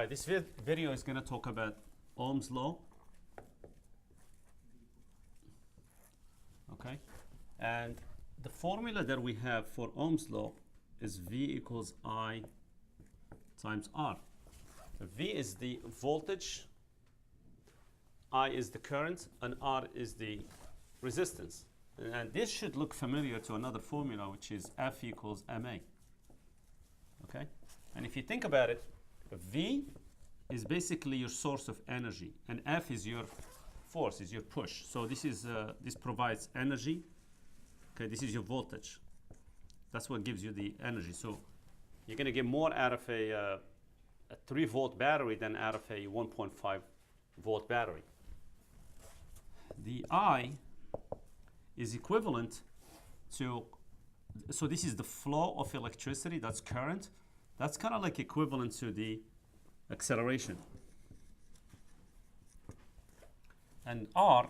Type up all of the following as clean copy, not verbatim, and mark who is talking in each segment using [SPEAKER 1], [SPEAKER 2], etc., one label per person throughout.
[SPEAKER 1] This video is going to talk about Ohm's law. Okay, and the formula that we have for Ohm's law is V equals I times R. V is the voltage, I is the current, and R is the resistance. And this should look familiar to another formula, which is F equals MA. Okay, and if you think about it, V is basically your source of energy, and F is your force, is your push. So this is this provides energy. Okay, this is your voltage. That's what gives you the energy. So you're going to get more out of a 3-volt battery than out of a 1.5-volt battery. The I is equivalent to, so this is the flow of electricity, that's current. That's kind of like equivalent to the acceleration. And R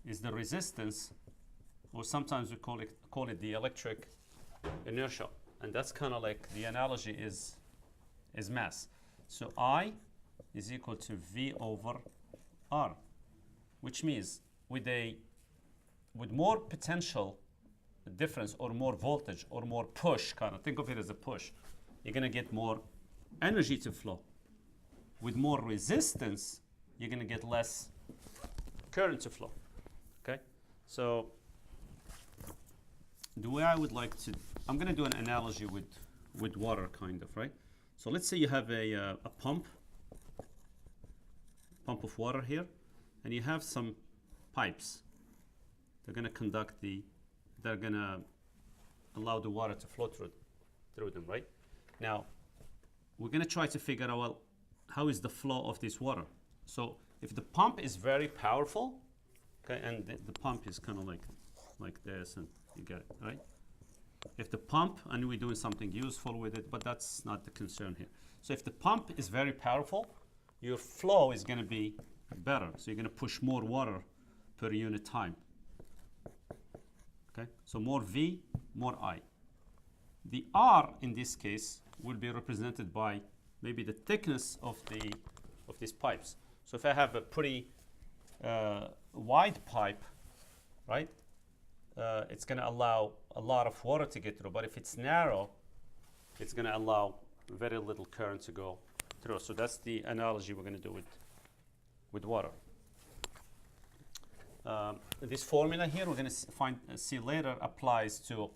[SPEAKER 1] is the resistance, or sometimes we call it the electric inertia. And that's kind of like the analogy is mass. So I is equal to V over R, which means with more potential difference or more voltage or more push, kind of think of it as a push, you're going to get more energy to flow. With more resistance, you're going to get less current to flow. Okay, so the way I would like to, I'm going to do an analogy with water, kind of, right? So let's say you have a pump of water here, and you have some pipes. They're going to conduct they're going to allow the water to flow through them, right? Now, we're going to try to figure out, well, how is the flow of this water? So if the pump is very powerful, okay, and the pump is kind of like this, and you get it, right? If the pump, and we're doing something useful with it, but that's not the concern here. So if the pump is very powerful, your flow is going to be better. So you're going to push more water per unit time. Okay, so more V, more I. The R in this case will be represented by maybe the thickness of these pipes. So if I have a pretty wide pipe, right, it's going to allow a lot of water to get through. But if it's narrow, it's going to allow very little current to go through. So that's the analogy we're going to do with water. This formula here, we're going to see later, applies to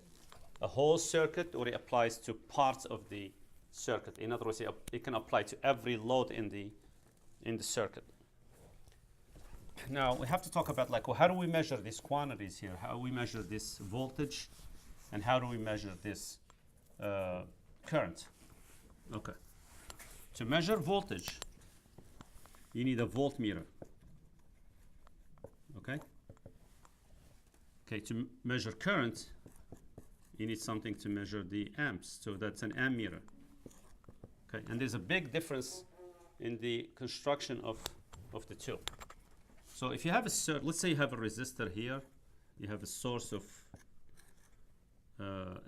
[SPEAKER 1] a whole circuit, or it applies to parts of the circuit. In other words, it can apply to every load in the circuit. Now we have to talk about, like, well, how do we measure these quantities here? How do we measure this voltage, and how do we measure this current? Okay. To measure voltage, you need a voltmeter. Okay. Okay. To measure current, you need something to measure the amps. So that's an ammeter. Okay. And there's a big difference in the construction of the two. So if you have let's say you have a resistor here, you have a source of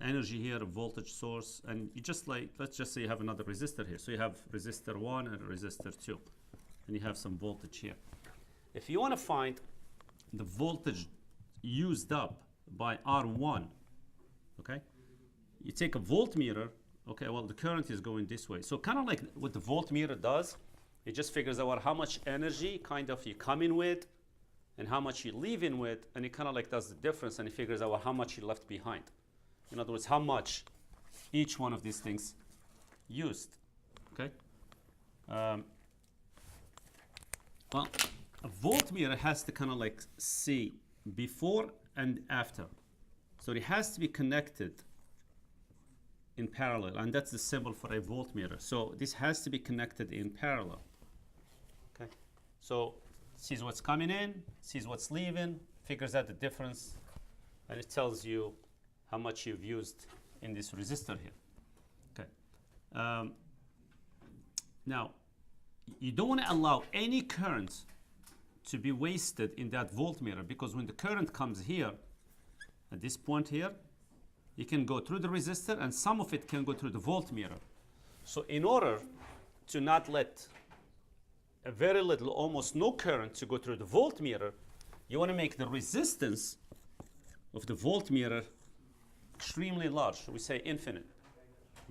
[SPEAKER 1] energy here, a voltage source, and you just let's just say you have another resistor here. So you have resistor 1 and resistor 2, and you have some voltage here. If you want to find the voltage used up by R1, okay, you take a voltmeter. Okay, well, the current is going this way. So kind of like what the voltmeter does, it just figures out how much energy kind of you come in with and how much you leave in with, and it kind of like does the difference, and it figures out how much you left behind. In other words, how much each one of these things used. Okay. Well, a voltmeter has to kind of like see before and after. So it has to be connected in parallel, and that's the symbol for a voltmeter. So this has to be connected in parallel. Okay. So sees what's coming in, sees what's leaving, figures out the difference, and it tells you how much you've used in this resistor here. Okay. Now, you don't want to allow any current to be wasted in that voltmeter, because when the current comes here, at this point here, it can go through the resistor, and some of it can go through the voltmeter. So in order to not let a very little, almost no current to go through the voltmeter, you want to make the resistance of the voltmeter extremely large. We say infinite.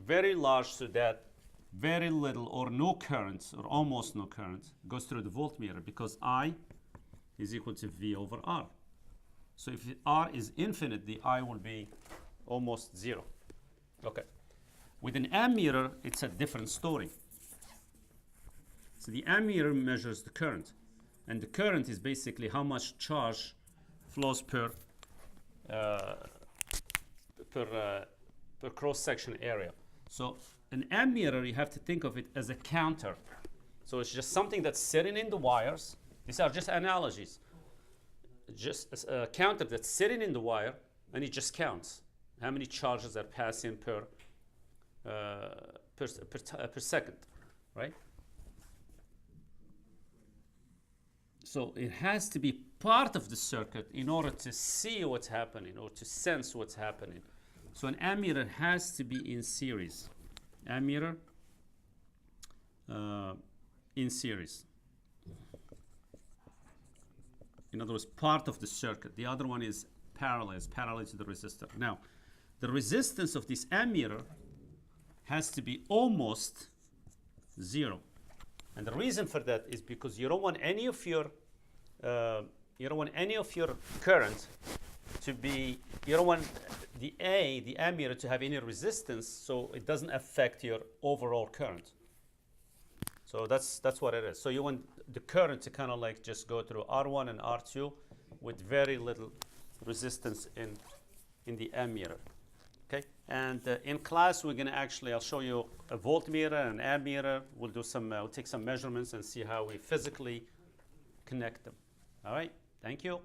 [SPEAKER 1] Very large, so that very little or no current, or almost no current, goes through the voltmeter, because I is equal to V over R. So if R is infinite, the I will be almost zero. Okay. With an ammeter, it's a different story. So the ammeter measures the current, and the current is basically how much charge flows per cross-section area. So an ammeter, you have to think of it as a counter. So it's just something that's sitting in the wires. These are just analogies. Just a counter that's sitting in the wire, and it just counts how many charges are passing per second, right? So it has to be part of the circuit in order to see what's happening or to sense what's happening. So an ammeter has to be in series. Ammeter in series. In other words, part of the circuit. The other one is parallel to the resistor. Now, the resistance of this ammeter has to be almost zero. And the reason for that is because you don't want any of your current to be, you don't want the ammeter to have any resistance, so it doesn't affect your overall current. So that's what it is. So you want the current to kind of like just go through R1 and R2 with very little resistance in the ammeter. Okay, and in class we're going to actually, I'll show you a voltmeter and an ammeter. We'll do some, we'll take some measurements and see how we physically connect them. All right, thank you.